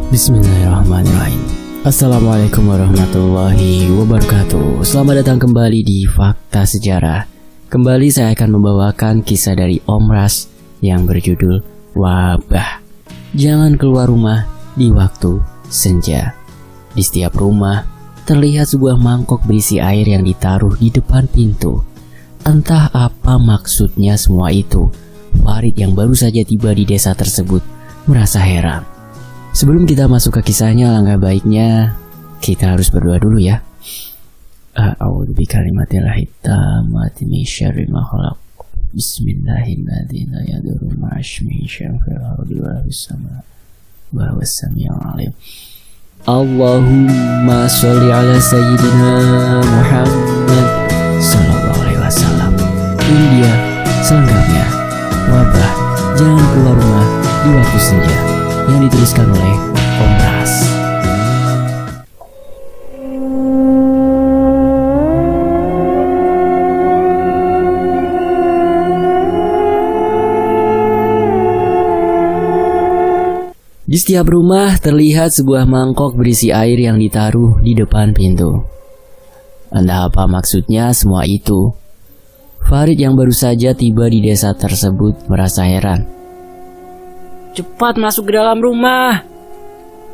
Bismillahirrahmanirrahim. Assalamualaikum warahmatullahi wabarakatuh. Selamat datang kembali di Fakta Sejarah. Kembali saya akan membawakan kisah dari Om Ras yang berjudul Wabah. Jangan keluar rumah di waktu senja. Di setiap rumah terlihat sebuah mangkok berisi air yang ditaruh di depan pintu. Entah apa maksudnya semua itu. Farid yang baru saja tiba di desa tersebut merasa heran. Sebelum kita masuk ke kisahnya, alangkah baiknya kita harus berdoa dulu ya. A'udzu bikalimatillahit tammati min syarri ma khalaq. Bismillahirrahmanirrahim. La yadurru ma'asmihi syai'un fil ardi wa fis sama' wa huwas samiul 'alim. Allahumma sholli ala sayyidina Muhammad sallallahu alaihi wasallam. Ini dia selengkapnya. Wabah, jangan keluar rumah di waktu senja, yang dituliskan oleh Om Ras. Di setiap rumah terlihat sebuah mangkok berisi air yang ditaruh di depan pintu. Entah apa maksudnya semua itu. Farid yang baru saja tiba di desa tersebut merasa heran. "Cepat masuk ke dalam rumah!"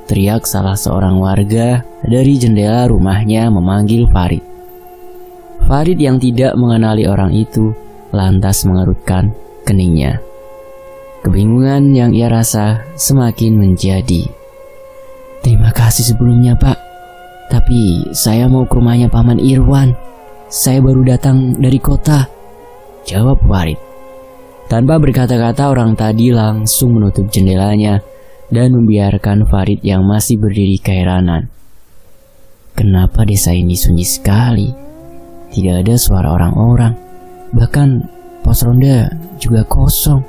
teriak salah seorang warga dari jendela rumahnya memanggil Farid. Farid yang tidak mengenali orang itu lantas mengerutkan keningnya. Kebingungan yang ia rasa semakin menjadi. "Terima kasih sebelumnya, Pak. Tapi saya mau ke rumahnya Paman Irwan. Saya baru datang dari kota," jawab Farid. Tanpa berkata-kata, orang tadi langsung menutup jendelanya dan membiarkan Farid yang masih berdiri keheranan. Kenapa desa ini sunyi sekali? Tidak ada suara orang-orang. Bahkan pos ronda juga kosong.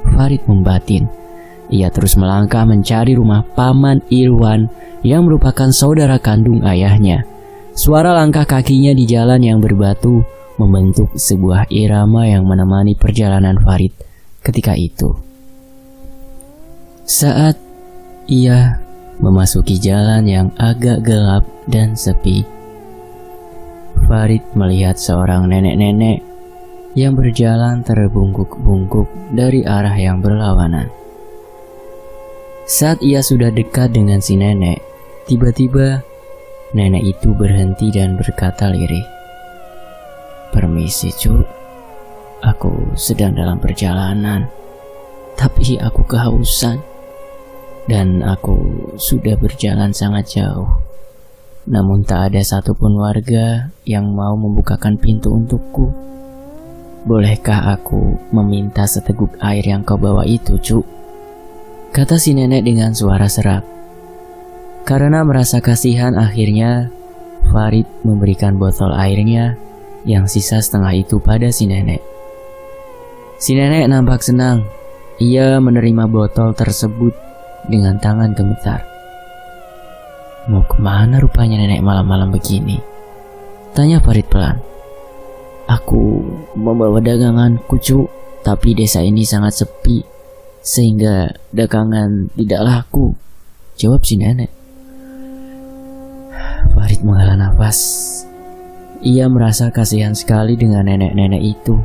Farid membatin. Ia terus melangkah mencari rumah Paman Irwan yang merupakan saudara kandung ayahnya. Suara langkah kakinya di jalan yang berbatu membentuk sebuah irama yang menemani perjalanan Farid ketika itu. Saat ia memasuki jalan yang agak gelap dan sepi, Farid melihat seorang nenek-nenek yang berjalan terbungkuk-bungkuk dari arah yang berlawanan. Saat ia sudah dekat dengan si nenek, tiba-tiba nenek itu berhenti dan berkata lirih, "Permisi, Cuk. Aku sedang dalam perjalanan, tapi aku kehausan dan aku sudah berjalan sangat jauh. Namun tak ada satupun warga yang mau membukakan pintu untukku. Bolehkah aku meminta seteguk air yang kau bawa itu, Cuk?" kata si nenek dengan suara serak. Karena merasa kasihan, akhirnya Farid memberikan botol airnya yang sisa setengah itu pada si nenek. Si nenek nampak senang. Ia menerima botol tersebut dengan tangan gemetar. "Mau kemana rupanya nenek malam-malam begini?" tanya Farid pelan. "Aku membawa daganganku, Cuk, tapi desa ini sangat sepi sehingga dagangan tidak laku," jawab si nenek. Farid menghela nafas. Ia merasa kasihan sekali dengan nenek-nenek itu.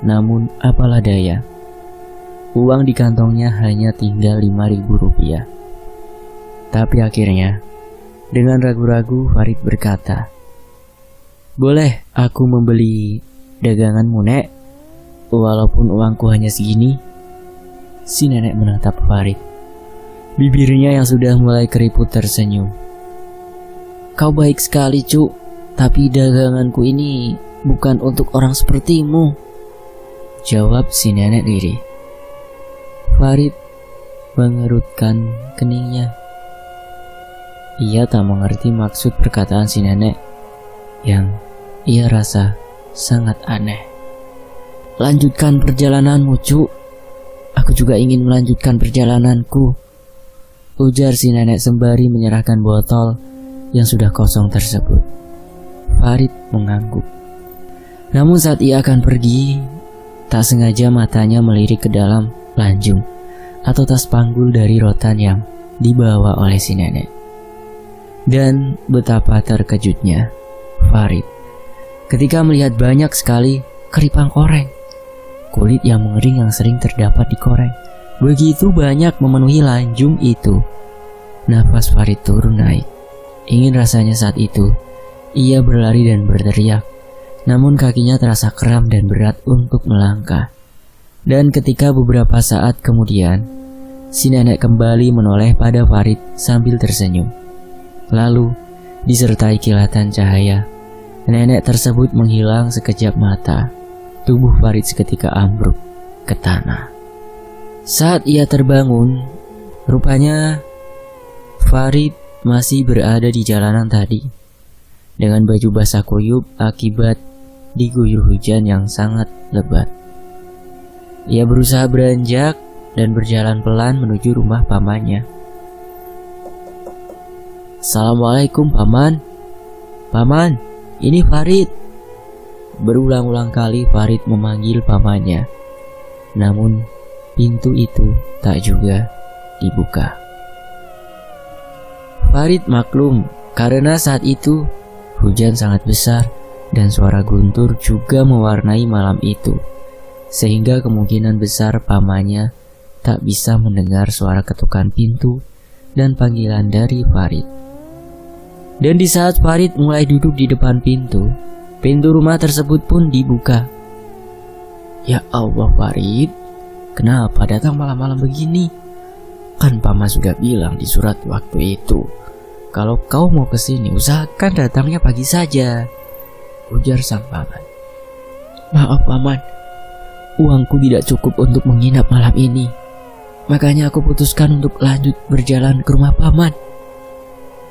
Namun apalah daya, uang di kantongnya hanya tinggal 5.000 rupiah. Tapi akhirnya, dengan ragu-ragu Farid berkata, "Boleh aku membeli daganganmu, Nek? Walaupun uangku hanya segini." Si nenek menatap Farid. Bibirnya yang sudah mulai keriput tersenyum. "Kau baik sekali, Cuk. Tapi daganganku ini bukan untuk orang sepertimu," jawab si nenek lirih. Farid mengerutkan keningnya. Ia tak mengerti maksud perkataan si nenek yang ia rasa sangat aneh. "Lanjutkan perjalananmu, Cuk. Aku juga ingin melanjutkan perjalananku," ujar si nenek sembari menyerahkan botol yang sudah kosong tersebut. Farid mengangguk. Namun saat ia akan pergi, tak sengaja matanya melirik ke dalam lanjung atau tas panggul dari rotan yang dibawa oleh si nenek. Dan betapa terkejutnya Farid ketika melihat banyak sekali keripang koreng, kulit yang mengering yang sering terdapat di koreng. Begitu banyak memenuhi lanjung itu. Nafas Farid turun naik. Ingin rasanya saat itu ia berlari dan berteriak, namun kakinya terasa kram dan berat untuk melangkah. Dan ketika beberapa saat kemudian, si nenek kembali menoleh pada Farid sambil tersenyum. Lalu, disertai kilatan cahaya, nenek tersebut menghilang sekejap mata. Tubuh Farid seketika ambruk ke tanah. Saat ia terbangun, rupanya Farid masih berada di jalanan tadi, dengan baju basah kuyup akibat diguyur hujan yang sangat lebat. Ia berusaha beranjak dan berjalan pelan menuju rumah pamannya. "Assalamualaikum paman." "Paman, ini Farid." Berulang-ulang kali Farid memanggil pamannya, namun pintu itu tak juga dibuka. Farid maklum karena saat itu hujan sangat besar dan suara guntur juga mewarnai malam itu, sehingga kemungkinan besar pamannya tak bisa mendengar suara ketukan pintu dan panggilan dari Farid. Dan di saat Farid mulai duduk di depan pintu rumah tersebut pun dibuka. "Ya Allah Farid, kenapa datang malam-malam begini? Kan paman sudah bilang di surat waktu itu, kalau kau mau kesini usahakan datangnya pagi saja," ujar sang paman. "Maaf paman, uangku tidak cukup untuk menginap malam ini. Makanya aku putuskan untuk lanjut berjalan ke rumah paman."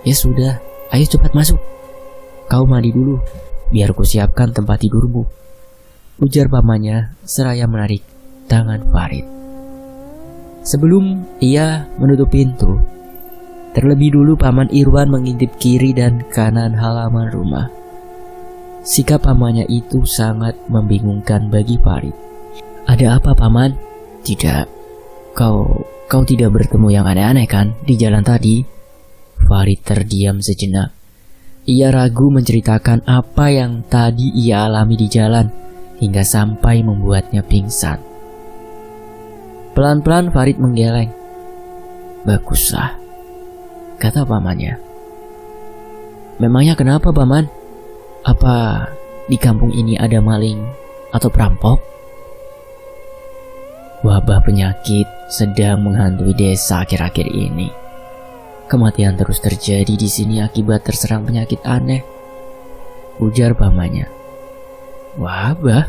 "Ya sudah, ayo cepat masuk. Kau mandi dulu, biar ku siapkan tempat tidurmu," ujar pamannya seraya menarik tangan Farid. Sebelum ia menutup pintu, terlebih dulu paman Irwan mengintip kiri dan kanan halaman rumah. Sikap pamannya itu sangat membingungkan bagi Farid. "Ada apa paman?" "Tidak, kau tidak bertemu yang aneh-aneh kan di jalan tadi?" Farid terdiam sejenak. Ia ragu menceritakan apa yang tadi ia alami di jalan hingga sampai membuatnya pingsan. Pelan-pelan Farid menggeleng. "Baguslah," kata pamannya. "Memangnya kenapa paman? Apa di kampung ini ada maling atau perampok?" "Wabah penyakit sedang menghantui desa akhir-akhir ini. Kematian terus terjadi di sini akibat terserang penyakit aneh," ujar pamannya. "Wabah?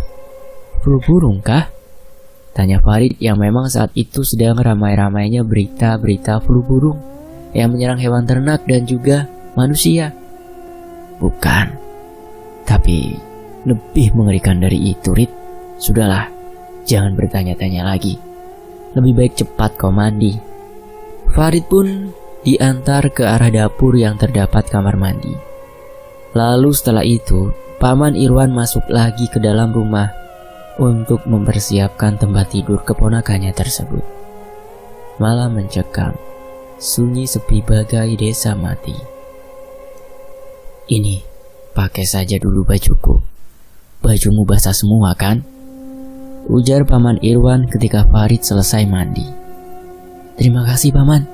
Flu burung kah?" tanya Farid yang memang saat itu sedang ramai-ramainya berita-berita flu burung yang menyerang hewan ternak dan juga manusia. "Bukan, tapi lebih mengerikan dari itu, Rit. Sudahlah, jangan bertanya-tanya lagi. Lebih baik cepat kau mandi." Farid pun diantar ke arah dapur yang terdapat kamar mandi. Lalu setelah itu, paman Irwan masuk lagi ke dalam rumah untuk mempersiapkan tempat tidur keponakannya tersebut. Malam mencekam, sunyi sepi bagai desa mati. "Ini, pakai saja dulu bajuku. Bajumu basah semua kan?" ujar paman Irwan ketika Farid selesai mandi. "Terima kasih paman."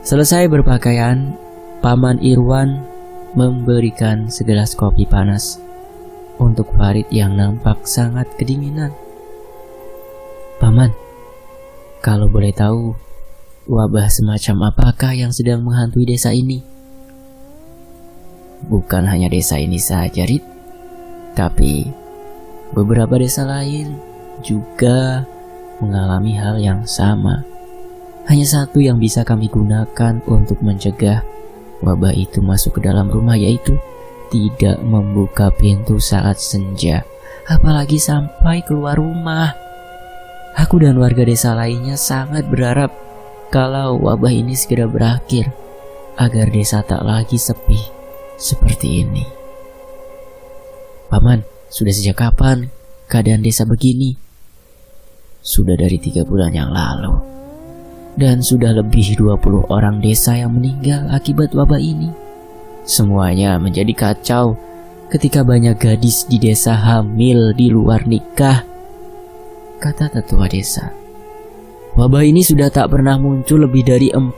Selesai berpakaian, paman Irwan memberikan segelas kopi panas untuk Farid yang nampak sangat kedinginan. "Paman, kalau boleh tahu, wabah semacam apakah yang sedang menghantui desa ini?" "Bukan hanya desa ini saja, Rit, tapi beberapa desa lain juga mengalami hal yang sama. Hanya satu yang bisa kami gunakan untuk mencegah wabah itu masuk ke dalam rumah, yaitu tidak membuka pintu saat senja, apalagi sampai keluar rumah. Aku dan warga desa lainnya sangat berharap kalau wabah ini segera berakhir, agar desa tak lagi sepi seperti ini." "Paman, sudah sejak kapan keadaan desa begini?" "Sudah dari 3 bulan yang lalu. Dan sudah lebih 20 orang desa yang meninggal akibat wabah ini. Semuanya menjadi kacau ketika banyak gadis di desa hamil di luar nikah, kata tetua desa. Wabah ini sudah tak pernah muncul lebih dari 40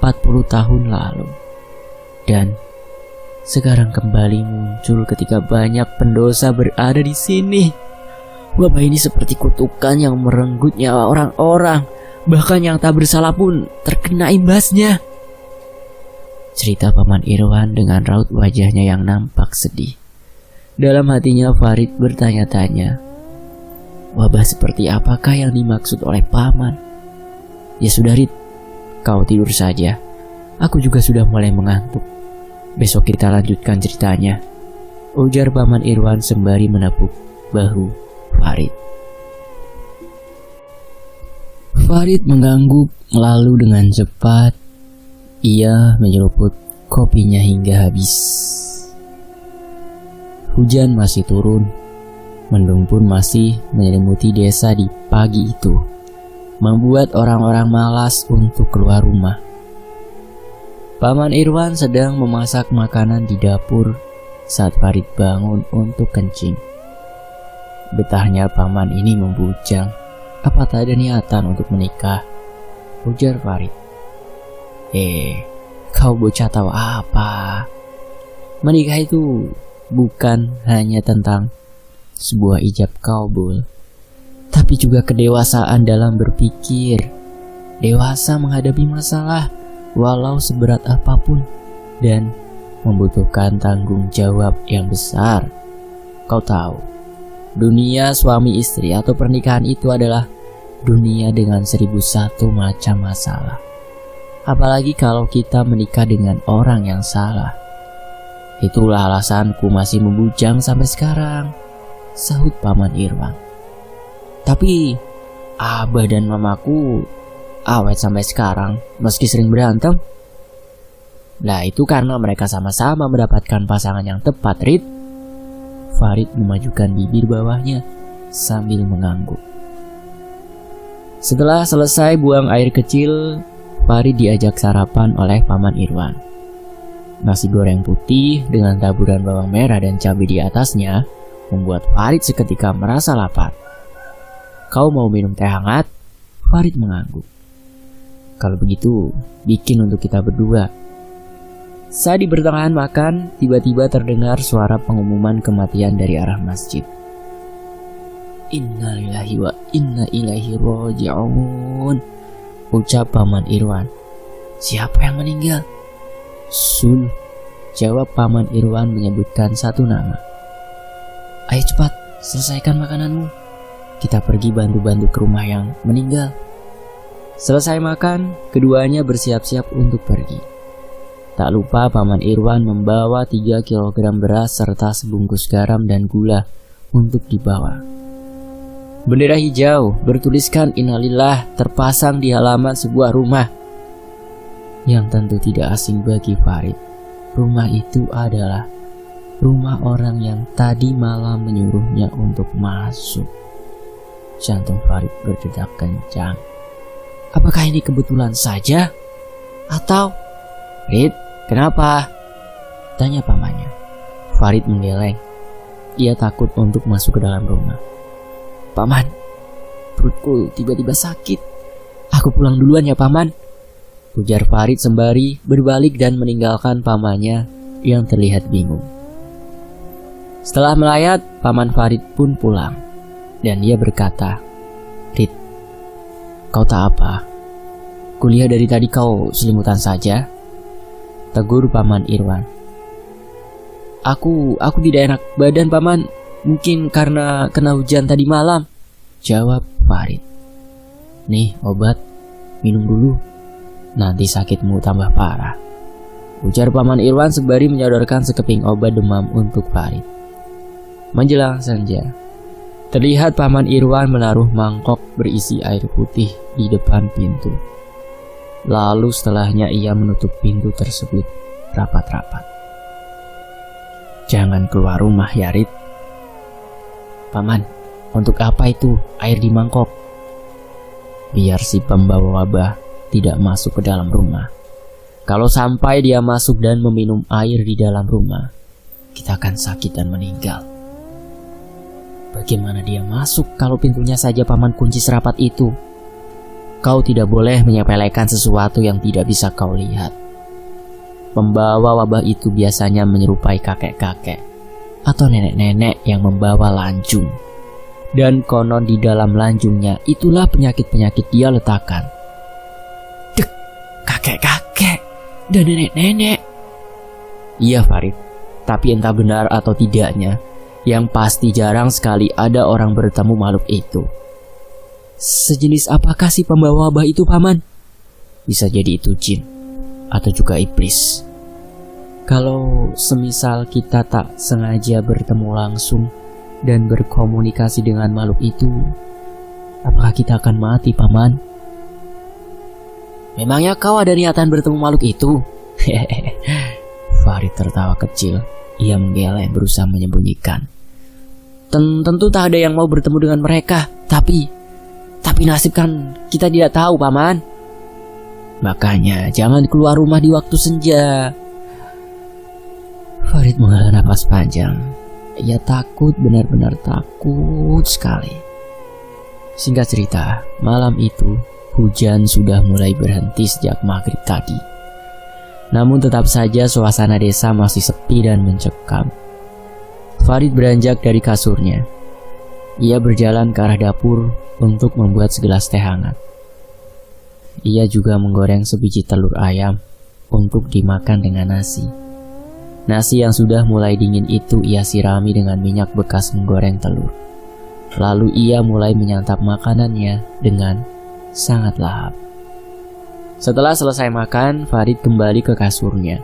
tahun lalu. Dan sekarang kembali muncul ketika banyak pendosa berada di sini. Wabah ini seperti kutukan yang merenggut nyawa orang-orang, bahkan yang tak bersalah pun terkena imbasnya. Cerita Paman Irwan dengan raut wajahnya yang nampak sedih. Dalam hatinya Farid bertanya-tanya, wabah seperti apakah yang dimaksud oleh Paman? Ya sudah Rid, kau tidur saja. Aku juga sudah mulai mengantuk. Besok kita lanjutkan ceritanya, ujar Paman Irwan sembari menepuk bahu Farid. Farid mengangguk, lalu dengan cepat ia menyeruput kopinya hingga habis. Hujan masih turun, mendung pun masih menyelimuti desa di pagi itu, membuat orang-orang malas untuk keluar rumah. Paman Irwan sedang memasak makanan di dapur saat Farid bangun untuk kencing. Betahnya paman ini membujang. Apa tak ada niatan untuk menikah? Ujar Farid. Kau bocah tahu apa? Menikah itu bukan hanya tentang sebuah ijab kabul, tapi juga kedewasaan dalam berpikir. Dewasa menghadapi masalah walau seberat apapun dan membutuhkan tanggung jawab yang besar. Kau tahu, dunia suami istri atau pernikahan itu adalah dunia dengan 1001 macam masalah. Apalagi kalau kita menikah dengan orang yang salah. Itulah alasanku masih membujang sampai sekarang, sahut Paman Irwan. Tapi abah dan mamaku awet sampai sekarang meski sering berantem. Nah itu karena mereka sama-sama mendapatkan pasangan yang tepat, Rid. Farid memajukan bibir bawahnya sambil mengangguk. Setelah selesai buang air kecil, Farid diajak sarapan oleh Paman Irwan. Nasi goreng putih dengan taburan bawang merah dan cabai di atasnya membuat Farid seketika merasa lapar. Kau mau minum teh hangat? Farid mengangguk. Kalau begitu, bikin untuk kita berdua. Saat di pertengahan makan, tiba-tiba terdengar suara pengumuman kematian dari arah masjid. Innalillahi wa inna ilaihi raji'un, ucap Paman Irwan. Siapa yang meninggal? Sul, jawab Paman Irwan menyebutkan satu nama. Ayo cepat, selesaikan makananmu. Kita pergi bantu-bantu ke rumah yang meninggal. Selesai makan, keduanya bersiap-siap untuk pergi. Tak lupa Paman Irwan membawa 3 kg beras serta sebungkus garam dan gula untuk dibawa. Bendera hijau bertuliskan Innalillah terpasang di halaman sebuah rumah. Yang tentu tidak asing bagi Farid. Rumah itu adalah rumah orang yang tadi malam menyuruhnya untuk masuk. Jantung Farid berdetak kencang. Apakah ini kebetulan saja? Atau... Rid, kenapa? Tanya pamannya. Farid menggeleng. Ia takut untuk masuk ke dalam rumah. Paman, perutku tiba-tiba sakit. Aku pulang duluan ya paman, ujar Farid sembari berbalik dan meninggalkan pamannya yang terlihat bingung. Setelah melayat, Paman Farid pun pulang. Dan dia berkata, Rid, kau tak apa? Kulihat dari tadi kau selimutan saja, tegur Paman Irwan. Aku tidak enak badan paman, mungkin karena kena hujan tadi malam, jawab Farid. Nih obat, minum dulu, nanti sakitmu tambah parah, ujar Paman Irwan sembari menyodorkan sekeping obat demam untuk Farid. Menjelang senja, terlihat Paman Irwan menaruh mangkok berisi air putih di depan pintu. Lalu setelahnya ia menutup pintu tersebut rapat-rapat. Jangan keluar rumah ya Rid. Paman, untuk apa itu air di mangkok? Biar si pembawa wabah tidak masuk ke dalam rumah. Kalau sampai dia masuk dan meminum air di dalam rumah, kita akan sakit dan meninggal. Bagaimana dia masuk kalau pintunya saja paman kunci serapat itu? Kau tidak boleh menyepelekan sesuatu yang tidak bisa kau lihat. Pembawa wabah itu biasanya menyerupai kakek-kakek atau nenek-nenek yang membawa lanjung. Dan konon di dalam lanjungnya itulah penyakit-penyakit dia letakkan. Dek, kakek-kakek dan nenek-nenek. Iya Farid, tapi entah benar atau tidaknya, yang pasti jarang sekali ada orang bertemu makhluk itu. Sejenis apakah si pembawa wabah itu paman? Bisa jadi itu jin atau juga iblis. Kalau semisal kita tak sengaja bertemu langsung dan berkomunikasi dengan makhluk itu, apakah kita akan mati paman? Memangnya kau ada niatan bertemu makhluk itu? Farid tertawa kecil. Ia menggeleng berusaha menyembunyikan. Tentu tak ada yang mau bertemu dengan mereka, tapi nasib kan kita tidak tahu paman. Makanya jangan keluar rumah di waktu senja. Farid menghela napas panjang. Ia takut, benar-benar takut sekali. Singkat cerita, malam itu hujan sudah mulai berhenti sejak maghrib tadi. Namun tetap saja suasana desa masih sepi dan mencekam. Farid beranjak dari kasurnya. Ia berjalan ke arah dapur untuk membuat segelas teh hangat. Ia juga menggoreng sebiji telur ayam untuk dimakan dengan nasi. Nasi yang sudah mulai dingin itu ia sirami dengan minyak bekas menggoreng telur. Lalu ia mulai menyantap makanannya dengan sangat lahap. Setelah selesai makan, Farid kembali ke kasurnya.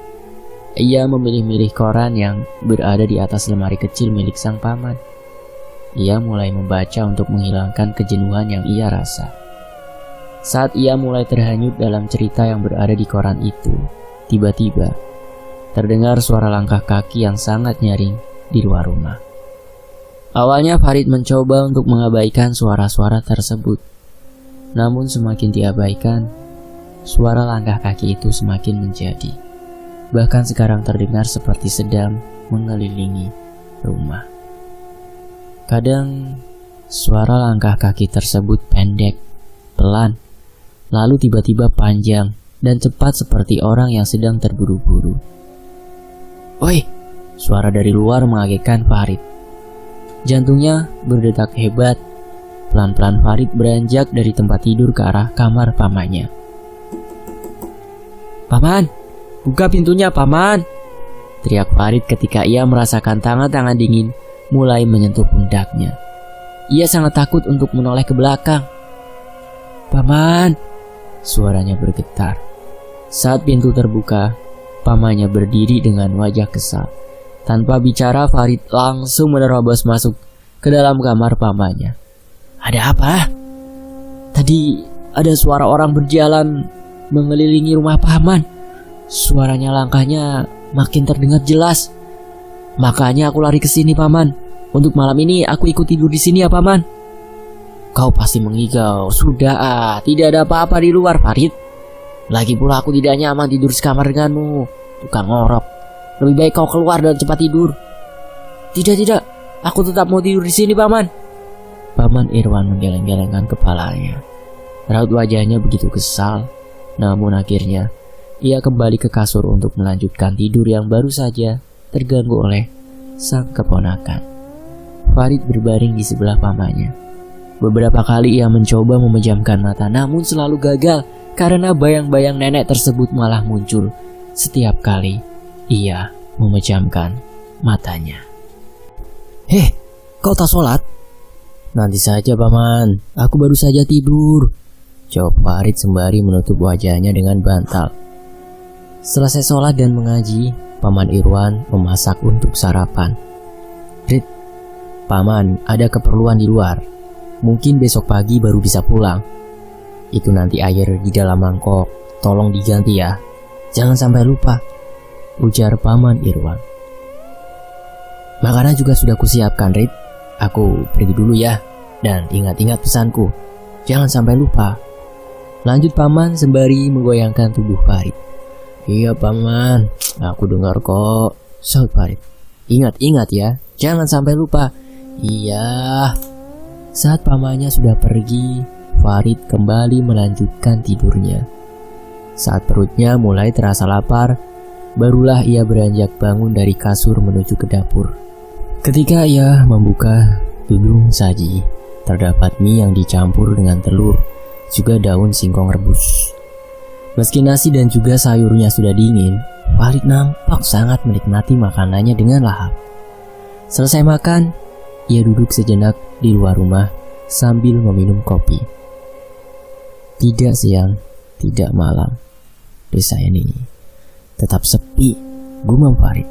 Ia memilih-milih koran yang berada di atas lemari kecil milik sang paman. Ia mulai membaca untuk menghilangkan kejenuhan yang ia rasa. Saat ia mulai terhanyut dalam cerita yang berada di koran itu, tiba-tiba terdengar suara langkah kaki yang sangat nyaring di luar rumah. Awalnya Farid mencoba untuk mengabaikan suara-suara tersebut. Namun semakin diabaikan, suara langkah kaki itu semakin menjadi. Bahkan sekarang terdengar seperti sedang mengelilingi rumah. Kadang suara langkah kaki tersebut pendek, pelan, lalu tiba-tiba panjang dan cepat seperti orang yang sedang terburu-buru. Oi, suara dari luar mengagetkan Farid. Jantungnya berdetak hebat. Pelan-pelan Farid beranjak dari tempat tidur ke arah kamar pamannya. Paman, buka pintunya paman, teriak Farid ketika ia merasakan tangan-tangan dingin mulai menyentuh pundaknya. Ia sangat takut untuk menoleh ke belakang. Paman, suaranya bergetar. Saat pintu terbuka, pamannya berdiri dengan wajah kesal. Tanpa bicara, Farid langsung menerobos masuk ke dalam kamar pamannya. Ada apa? Tadi ada suara orang berjalan mengelilingi rumah paman. Suaranya, langkahnya makin terdengar jelas. Makanya aku lari ke sini paman. Untuk malam ini aku ikut tidur di sini ya paman. Kau pasti mengigau. Sudah tidak ada apa-apa di luar Farid. Lagi pula aku tidak nyaman tidur sekamar denganmu, tukang ngorok. Lebih baik kau keluar dan cepat tidur. Tidak, aku tetap mau tidur di sini paman. Paman Irwan menggeleng-gelengkan kepalanya. Raut wajahnya begitu kesal. Namun akhirnya ia kembali ke kasur untuk melanjutkan tidur yang baru saja terganggu oleh sang keponakan. Farid berbaring di sebelah pamannya. Beberapa kali ia mencoba memejamkan mata, namun selalu gagal karena bayang-bayang nenek tersebut malah muncul setiap kali ia memejamkan matanya. Heh, kau tak sholat? Nanti saja paman, aku baru saja tidur, jawab Farid sembari menutup wajahnya dengan bantal. Selesai sholat dan mengaji, Paman Irwan memasak untuk sarapan. Rit, paman ada keperluan di luar. Mungkin besok pagi baru bisa pulang. Itu nanti air di dalam mangkok, tolong diganti ya. Jangan sampai lupa, ujar Paman Irwan. Makanan juga sudah kusiapkan, Rit. Aku pergi dulu ya. Dan ingat-ingat pesanku, jangan sampai lupa. Lanjut paman sembari menggoyangkan tubuh Farid. Iya paman, aku dengar kok, saut Farid. Ingat ya, jangan sampai lupa. Iya. Saat pamannya sudah pergi, Farid kembali melanjutkan tidurnya. Saat perutnya mulai terasa lapar, barulah ia beranjak bangun dari kasur menuju ke dapur. Ketika ia membuka tudung saji, terdapat mie yang dicampur dengan telur, juga daun singkong rebus. Meski nasi dan juga sayurnya sudah dingin, Farid nampak sangat menikmati makanannya dengan lahap. Selesai makan, ia duduk sejenak di luar rumah sambil meminum kopi. Tidak siang, tidak malam, desa ini tetap sepi, gumam Farid.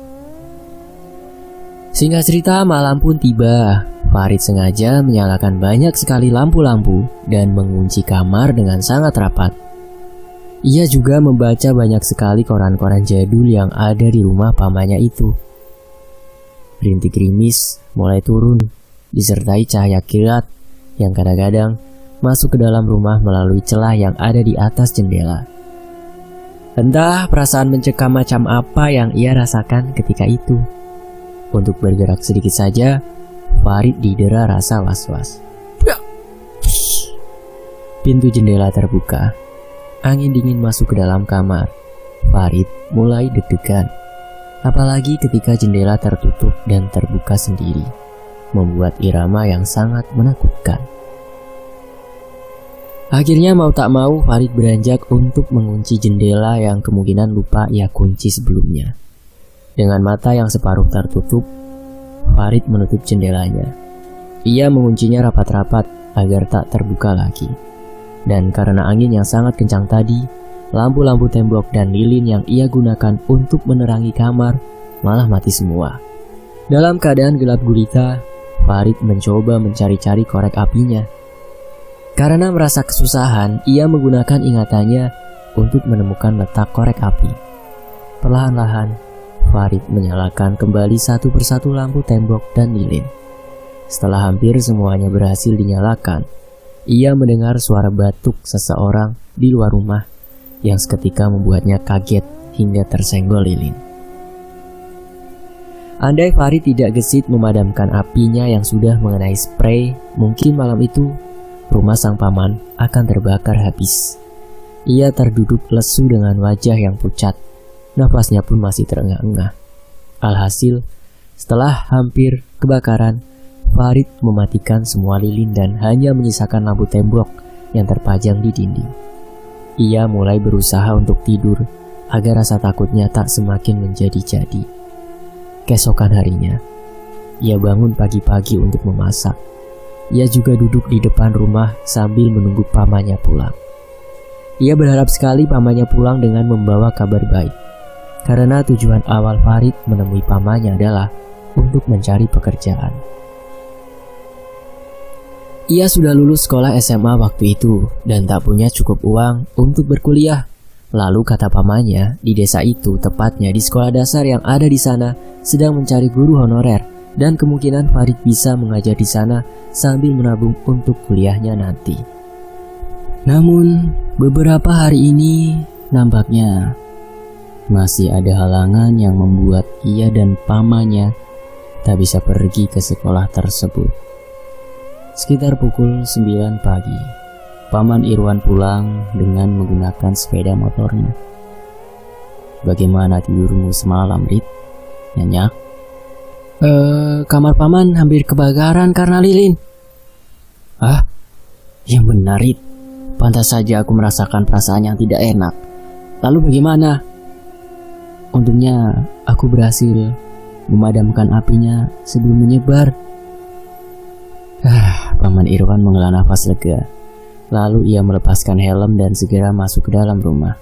Singkat cerita, malam pun tiba. Farid sengaja menyalakan banyak sekali lampu-lampu dan mengunci kamar dengan sangat rapat. Ia juga membaca banyak sekali koran-koran jadul yang ada di rumah pamannya itu. Rintik gerimis mulai turun, disertai cahaya kilat yang kadang-kadang masuk ke dalam rumah melalui celah yang ada di atas jendela. Entah perasaan mencekam macam apa yang ia rasakan ketika itu. Untuk bergerak sedikit saja, Farid didera rasa was-was. Pintu jendela terbuka. Angin dingin masuk ke dalam kamar. Farid mulai deg-degan. Apalagi ketika jendela tertutup dan terbuka sendiri, membuat irama yang sangat menakutkan. Akhirnya mau tak mau Farid beranjak untuk mengunci jendela yang kemungkinan lupa ia kunci sebelumnya. Dengan mata yang separuh tertutup, Farid menutup jendelanya. Ia menguncinya rapat-rapat agar tak terbuka lagi. Dan karena angin yang sangat kencang tadi, lampu-lampu tembok dan lilin yang ia gunakan untuk menerangi kamar malah mati semua. Dalam keadaan gelap gulita, Farid mencoba mencari-cari korek apinya. Karena merasa kesusahan, ia menggunakan ingatannya untuk menemukan letak korek api. Perlahan-lahan, Farid menyalakan kembali satu persatu lampu tembok dan lilin. Setelah hampir semuanya berhasil dinyalakan, ia mendengar suara batuk seseorang di luar rumah yang seketika membuatnya kaget hingga tersenggol lilin. Andai Farid tidak gesit memadamkan apinya yang sudah mengenai spray, mungkin malam itu rumah sang paman akan terbakar habis. Ia terduduk lesu dengan wajah yang pucat. Nafasnya pun masih terengah-engah. Alhasil, setelah hampir kebakaran, Farid mematikan semua lilin dan hanya menyisakan lampu tembok yang terpajang di dinding. Ia mulai berusaha untuk tidur agar rasa takutnya tak semakin menjadi-jadi. Keesokan harinya, ia bangun pagi-pagi untuk memasak. Ia juga duduk di depan rumah sambil menunggu pamannya pulang. Ia berharap sekali pamannya pulang dengan membawa kabar baik. Karena tujuan awal Farid menemui pamannya adalah untuk mencari pekerjaan. Ia sudah lulus sekolah SMA waktu itu dan tak punya cukup uang untuk berkuliah. Lalu kata pamannya, di desa itu, tepatnya di sekolah dasar yang ada di sana, sedang mencari guru honorer dan kemungkinan Farid bisa mengajar di sana sambil menabung untuk kuliahnya nanti. Namun, beberapa hari ini nampaknya masih ada halangan yang membuat ia dan pamannya tak bisa pergi ke sekolah tersebut. Sekitar pukul 9 pagi, Paman Irwan pulang dengan menggunakan sepeda motornya. Bagaimana tidurmu semalam, Rit? Nyenyak? Kamar paman hampir kebakaran karena lilin. Ah, yang benar, Rit. Pantas saja aku merasakan perasaan yang tidak enak. Lalu bagaimana? Untungnya aku berhasil memadamkan apinya sebelum menyebar. Paman Irwan menghela nafas lega. Lalu ia melepaskan helm dan segera masuk ke dalam rumah.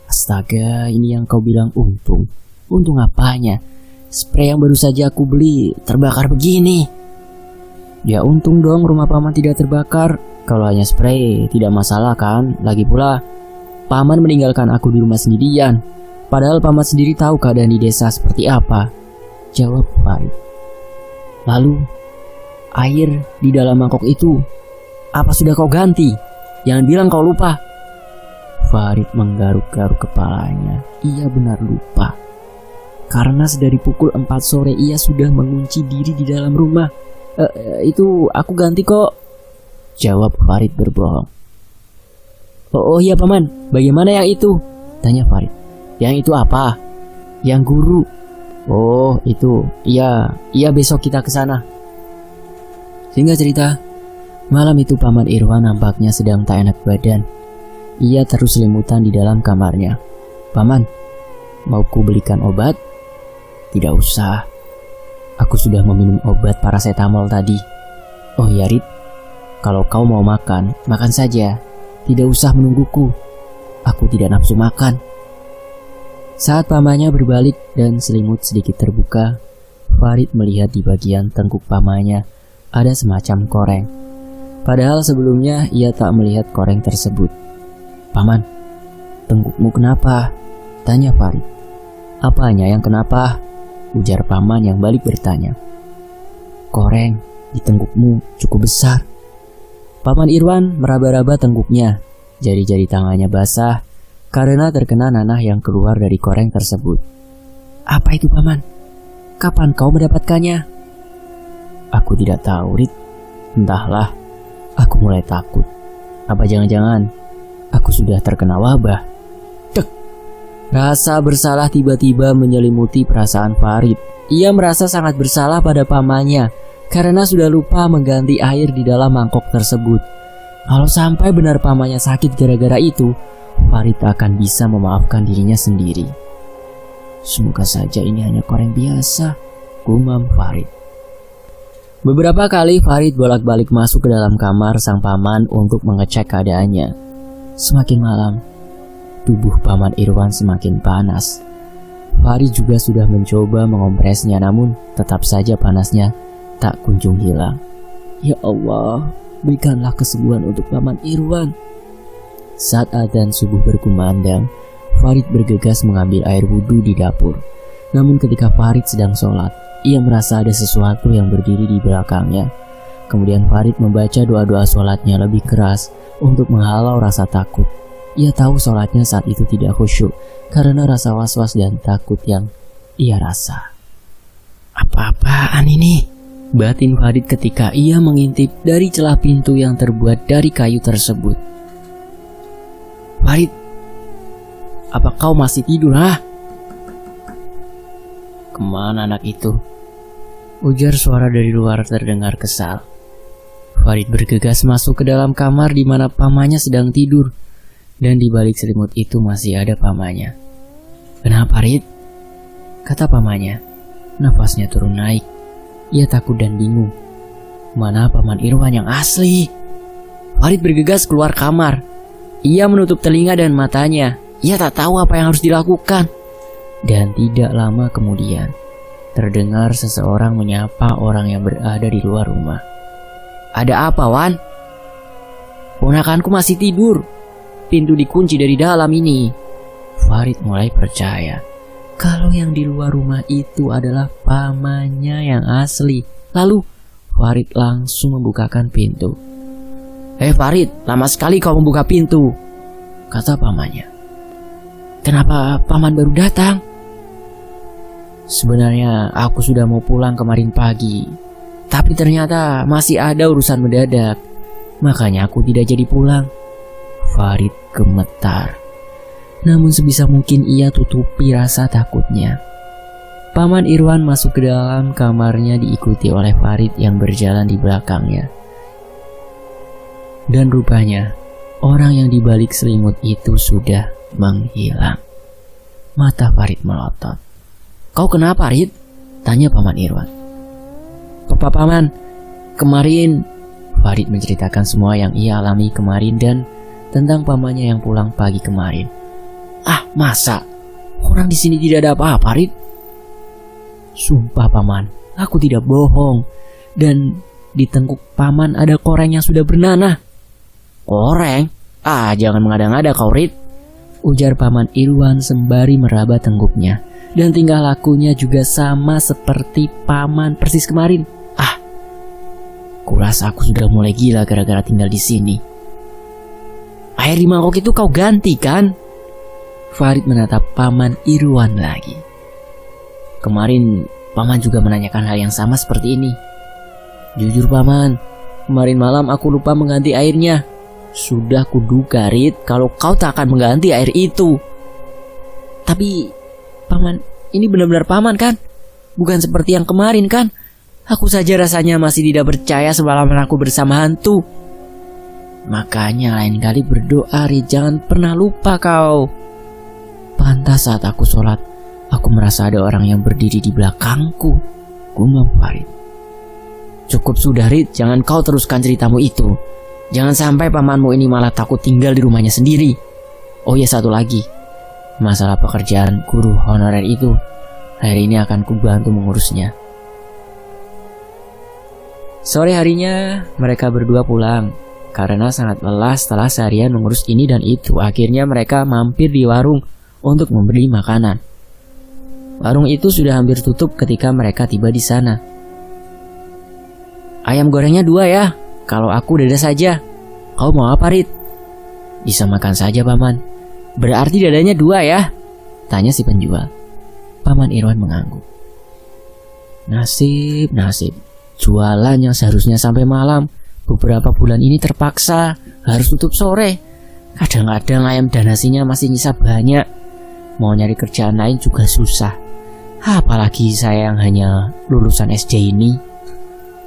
Astaga, ini yang kau bilang untung. Untung apanya? Spray yang baru saja aku beli terbakar begini. Ya untung dong rumah paman tidak terbakar. Kalau hanya spray tidak masalah kan. Lagi pula paman meninggalkan aku di rumah sendirian. Padahal paman sendiri tahu keadaan di desa seperti apa. Jawab Farid. Lalu, air di dalam mangkok itu, apa sudah kau ganti? Jangan bilang kau lupa. Farid menggaruk-garuk kepalanya. Ia benar lupa. Karena sedari pukul 4 sore ia sudah mengunci diri di dalam rumah. Itu aku ganti kok, jawab Farid berbohong. Oh iya paman, bagaimana yang itu? Tanya Farid. Yang itu apa? Yang guru. Oh itu, iya besok kita ke sana. Singkat cerita, malam itu Paman Irwan nampaknya sedang tak enak badan. Ia terus selimutan di dalam kamarnya. Paman, mau ku belikan obat? Tidak usah. Aku sudah meminum obat paracetamol tadi. Oh ya Rid, kalau kau mau makan, makan saja. Tidak usah menungguku. Aku tidak nafsu makan. Saat pamannya berbalik dan selimut sedikit terbuka, Farid melihat di bagian tengkuk pamannya ada semacam koreng. Padahal sebelumnya ia tak melihat koreng tersebut. Paman, tengkukmu kenapa? Tanya Farid. Apanya yang kenapa? Ujar paman yang balik bertanya. Koreng di tengkukmu cukup besar. Paman Irwan meraba-raba tengkuknya. Jari-jari tangannya basah karena terkena nanah yang keluar dari koreng tersebut. Apa itu paman? Kapan kau mendapatkannya? Aku tidak tahu, Rid. Entahlah, aku mulai takut. Apa jangan-jangan aku sudah terkena wabah? Dek. Rasa bersalah tiba-tiba menyelimuti perasaan Farid. Ia merasa sangat bersalah pada pamannya karena sudah lupa mengganti air di dalam mangkok tersebut. Kalau sampai benar pamannya sakit gara-gara itu, Farid akan bisa memaafkan dirinya sendiri. Semoga saja ini hanya koreng biasa, gumam Farid. Beberapa kali Farid bolak-balik masuk ke dalam kamar sang paman untuk mengecek keadaannya. Semakin malam, tubuh Paman Irwan semakin panas. Farid juga sudah mencoba mengompresnya, namun tetap saja panasnya tak kunjung hilang. Ya Allah, berikanlah kesembuhan untuk Paman Irwan. Saat adzan subuh berkumandang, Farid bergegas mengambil air wudhu di dapur. Namun ketika Farid sedang sholat, ia merasa ada sesuatu yang berdiri di belakangnya. Kemudian Farid membaca doa-doa sholatnya lebih keras untuk menghalau rasa takut. Ia tahu sholatnya saat itu tidak khusyuk karena rasa was-was dan takut yang ia rasa. Apa-apaan ini? Batin Farid ketika ia mengintip dari celah pintu yang terbuat dari kayu tersebut. Farid, apa kau masih tidur, ha? Kemana anak itu? Ujar suara dari luar terdengar kesal. Farid bergegas masuk ke dalam kamar di mana pamannya sedang tidur. Dan di balik selimut itu masih ada pamannya. Kenapa, Farid? Kata pamannya. Nafasnya turun naik. Ia takut dan bingung. Mana Paman Irwan yang asli? Farid bergegas keluar kamar. Ia menutup telinga dan matanya. Ia tak tahu apa yang harus dilakukan. Dan tidak lama kemudian, terdengar seseorang menyapa orang yang berada di luar rumah. Ada apa, Wan? Ponakanku masih tidur. Pintu dikunci dari dalam ini. Farid mulai percaya kalau yang di luar rumah itu adalah pamannya yang asli. Lalu Farid langsung membukakan pintu. Hei Farid, lama sekali kau membuka pintu, kata pamannya. Kenapa paman baru datang? Sebenarnya aku sudah mau pulang kemarin pagi, tapi ternyata masih ada urusan mendadak. Makanya aku tidak jadi pulang. Farid gemetar. Namun sebisa mungkin ia tutupi rasa takutnya. Paman Irwan masuk ke dalam kamarnya diikuti oleh Farid yang berjalan di belakangnya. Dan rupanya orang yang di balik selimut itu sudah menghilang. Mata Farid melotot. Kau kenapa, Farid? Tanya Paman Irwan. Paman, kemarin Farid menceritakan semua yang ia alami kemarin dan tentang pamannya yang pulang pagi kemarin. Ah, masa? Orang di sini tidak ada apa-apa, Farid? Sumpah paman, aku tidak bohong. Dan di tengkuk paman ada koreng yang sudah bernanah. Koreng? Ah, jangan mengada-ngada kau, Rid. Ujar Paman Irwan sembari meraba tengkuknya. Dan tingkah lakunya juga sama seperti paman persis kemarin. Ah, kurasa aku sudah mulai gila gara-gara tinggal di sini. Air di mangkok itu kau ganti kan? Farid menatap Paman Irwan lagi. Kemarin Paman juga menanyakan hal yang sama seperti ini. Jujur Paman, kemarin malam aku lupa mengganti airnya. Sudah kuduga Rit kalau kau tak akan mengganti air itu. Tapi Paman, ini benar-benar Paman kan? Bukan seperti yang kemarin kan? Aku saja rasanya masih tidak percaya semalaman aku bersama hantu. Makanya lain kali berdoa Rit, jangan pernah lupa kau. Pantas saat aku sholat, aku merasa ada orang yang berdiri di belakangku, gumam Farid. Cukup sudah Rit, jangan kau teruskan ceritamu itu. Jangan sampai pamanmu ini malah takut tinggal di rumahnya sendiri. Oh ya, satu lagi, masalah pekerjaan guru honorer itu, hari ini akan kubantu mengurusnya. Sore harinya mereka berdua pulang. Karena sangat lelah setelah seharian mengurus ini dan itu, akhirnya mereka mampir di warung untuk membeli makanan. Warung itu sudah hampir tutup ketika mereka tiba di sana. Ayam gorengnya 2 ya, kalau aku dada saja. Kau mau apa Rit? Bisa makan saja Paman. Berarti dadanya 2 ya? Tanya si penjual. Paman Irwan mengangguk. Nasib. Jualan yang seharusnya sampai malam, beberapa bulan ini terpaksa harus tutup sore. Kadang-kadang ayam dan nasinya masih nyisa banyak. Mau nyari kerjaan lain juga susah. Apalagi saya yang hanya lulusan SD ini.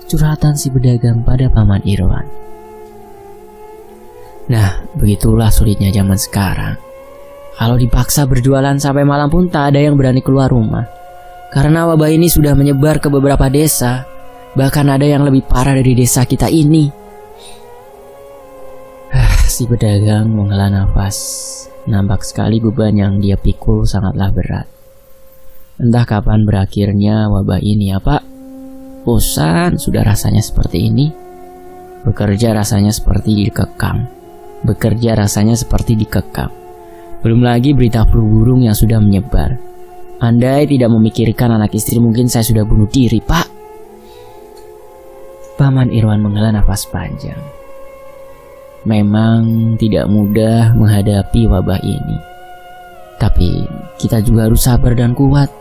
Curhatan si pedagang pada Paman Irwan. Nah, begitulah sulitnya zaman sekarang. Kalau dipaksa berjualan sampai malam pun tak ada yang berani keluar rumah. Karena wabah ini sudah menyebar ke beberapa desa. Bahkan ada yang lebih parah dari desa kita ini. Si pedagang menghela nafas. Nampak sekali beban yang dia pikul sangatlah berat. Entah kapan berakhirnya wabah ini ya Pak. Bosan sudah rasanya seperti ini. Bekerja rasanya seperti dikekang. Belum lagi berita flu burung yang sudah menyebar. Andai tidak memikirkan anak istri, mungkin saya sudah bunuh diri Pak. Paman Irwan menghela nafas panjang. Memang tidak mudah menghadapi wabah ini. Tapi kita juga harus sabar dan kuat.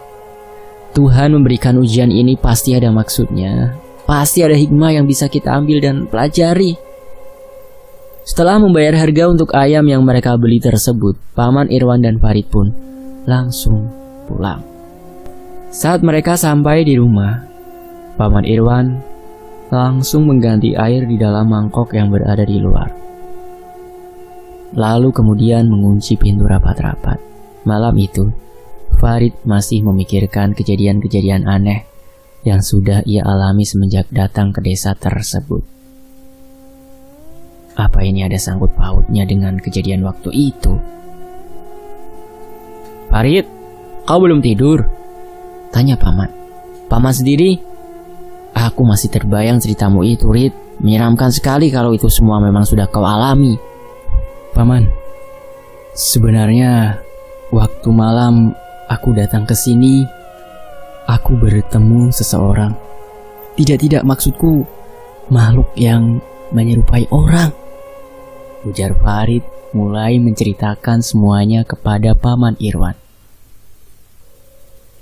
Tuhan memberikan ujian ini pasti ada maksudnya. Pasti ada hikmah yang bisa kita ambil dan pelajari. Setelah membayar harga untuk ayam yang mereka beli tersebut, Paman Irwan dan Farid pun langsung pulang. Saat mereka sampai di rumah, Paman Irwan langsung mengganti air di dalam mangkok yang berada di luar. Lalu kemudian mengunci pintu rapat-rapat. Malam itu, Farid masih memikirkan kejadian-kejadian aneh yang sudah ia alami semenjak datang ke desa tersebut. Apa ini ada sangkut pautnya dengan kejadian waktu itu? Farid, kau belum tidur? Tanya Paman. Paman sendiri? Aku masih terbayang ceritamu itu, Rit. Menyeramkan sekali kalau itu semua memang sudah kau alami. Paman, sebenarnya waktu malam aku datang ke sini, aku bertemu seseorang. Tidak maksudku makhluk yang menyerupai orang. Ujar Farid mulai menceritakan semuanya kepada Paman Irwan.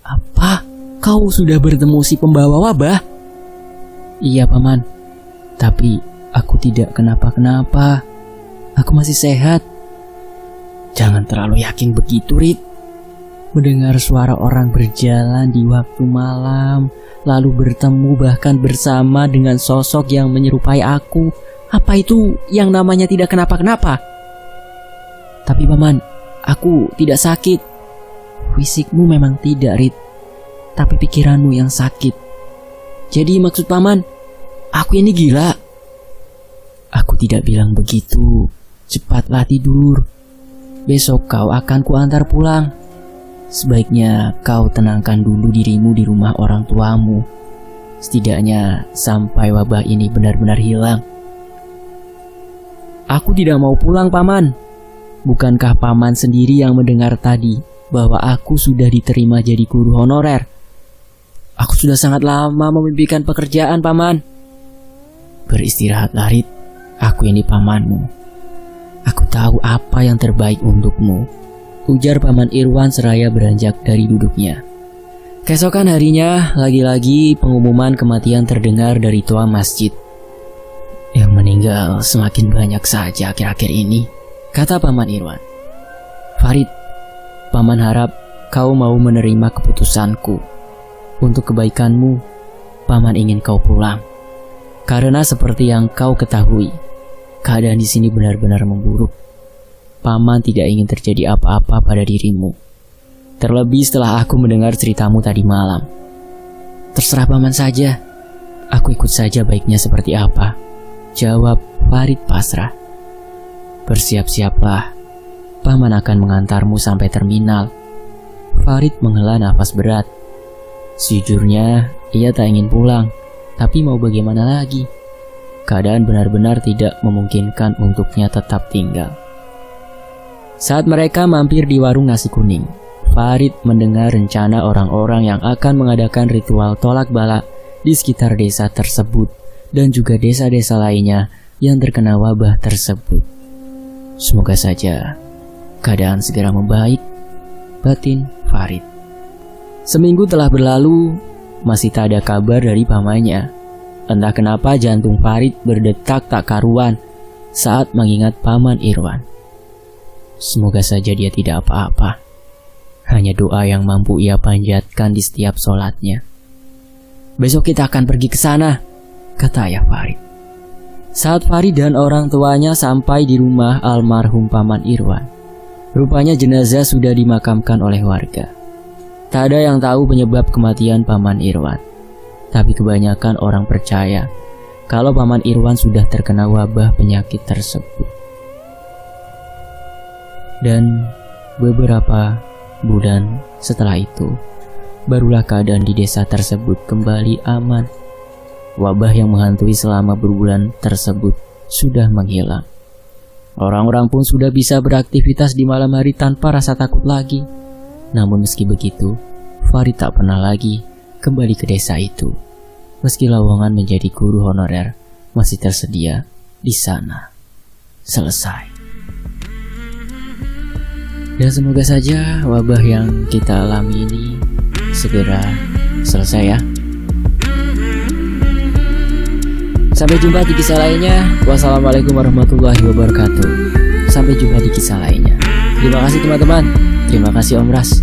Apa? Kau sudah bertemu si pembawa wabah? Iya Paman, tapi aku tidak kenapa-kenapa. Aku masih sehat. Jangan terlalu yakin begitu Rit. Mendengar suara orang berjalan di waktu malam, lalu bertemu bahkan bersama dengan sosok yang menyerupai aku. Apa itu yang namanya tidak kenapa-kenapa? Tapi Paman, aku tidak sakit. Fisikmu memang tidak Rit, tapi pikiranmu yang sakit. Jadi maksud Paman, aku ini gila? Aku tidak bilang begitu. Cepatlah tidur. Besok kau akan kuantar pulang. Sebaiknya kau tenangkan dulu dirimu di rumah orang tuamu. Setidaknya sampai wabah ini benar-benar hilang. Aku tidak mau pulang Paman. Bukankah Paman sendiri yang mendengar tadi bahwa aku sudah diterima jadi guru honorer? Aku sudah sangat lama memimpikan pekerjaan Paman. Beristirahatlah Rit, aku ini pamanmu. Aku tahu apa yang terbaik untukmu, ujar Paman Irwan seraya beranjak dari duduknya. Keesokan harinya, lagi-lagi pengumuman kematian terdengar dari toa masjid. Yang meninggal semakin banyak saja akhir-akhir ini, kata Paman Irwan. Farid, Paman harap kau mau menerima keputusanku. Untuk kebaikanmu, Paman ingin kau pulang. Karena seperti yang kau ketahui, keadaan di sini benar-benar memburuk. Paman tidak ingin terjadi apa-apa pada dirimu. Terlebih setelah aku mendengar ceritamu tadi malam. Terserah Paman saja. Aku ikut saja baiknya seperti apa, jawab Farid pasrah. Bersiap-siaplah. Paman akan mengantarmu sampai terminal. Farid menghela nafas berat. Sejujurnya, ia tak ingin pulang. Tapi mau bagaimana lagi? Keadaan benar-benar tidak memungkinkan untuknya tetap tinggal. Saat mereka mampir di warung nasi kuning, Farid mendengar rencana orang-orang yang akan mengadakan ritual tolak bala di sekitar desa tersebut dan juga desa-desa lainnya yang terkena wabah tersebut. Semoga saja keadaan segera membaik, batin Farid. Seminggu telah berlalu, masih tak ada kabar dari pamannya. Entah kenapa jantung Farid berdetak tak karuan saat mengingat Paman Irwan. Semoga saja dia tidak apa-apa. Hanya doa yang mampu ia panjatkan di setiap sholatnya. Besok kita akan pergi ke sana, kata ayah Farid. Saat Farid dan orang tuanya sampai di rumah almarhum Paman Irwan, rupanya jenazah sudah dimakamkan oleh warga. Tak ada yang tahu penyebab kematian Paman Irwan, tapi kebanyakan orang percaya kalau Paman Irwan sudah terkena wabah penyakit tersebut. Dan beberapa bulan setelah itu, barulah keadaan di desa tersebut kembali aman. Wabah yang menghantui selama berbulan tersebut sudah menghilang. Orang-orang pun sudah bisa beraktivitas di malam hari tanpa rasa takut lagi. Namun meski begitu, Farid tak pernah lagi kembali ke desa itu. Meski lowongan menjadi guru honorer masih tersedia di sana. Selesai. Dan semoga saja wabah yang kita alami ini segera selesai ya. Sampai jumpa di kisah lainnya. Wassalamualaikum warahmatullahi wabarakatuh. Sampai jumpa di kisah lainnya. Terima kasih teman-teman. Terima kasih Om Ras.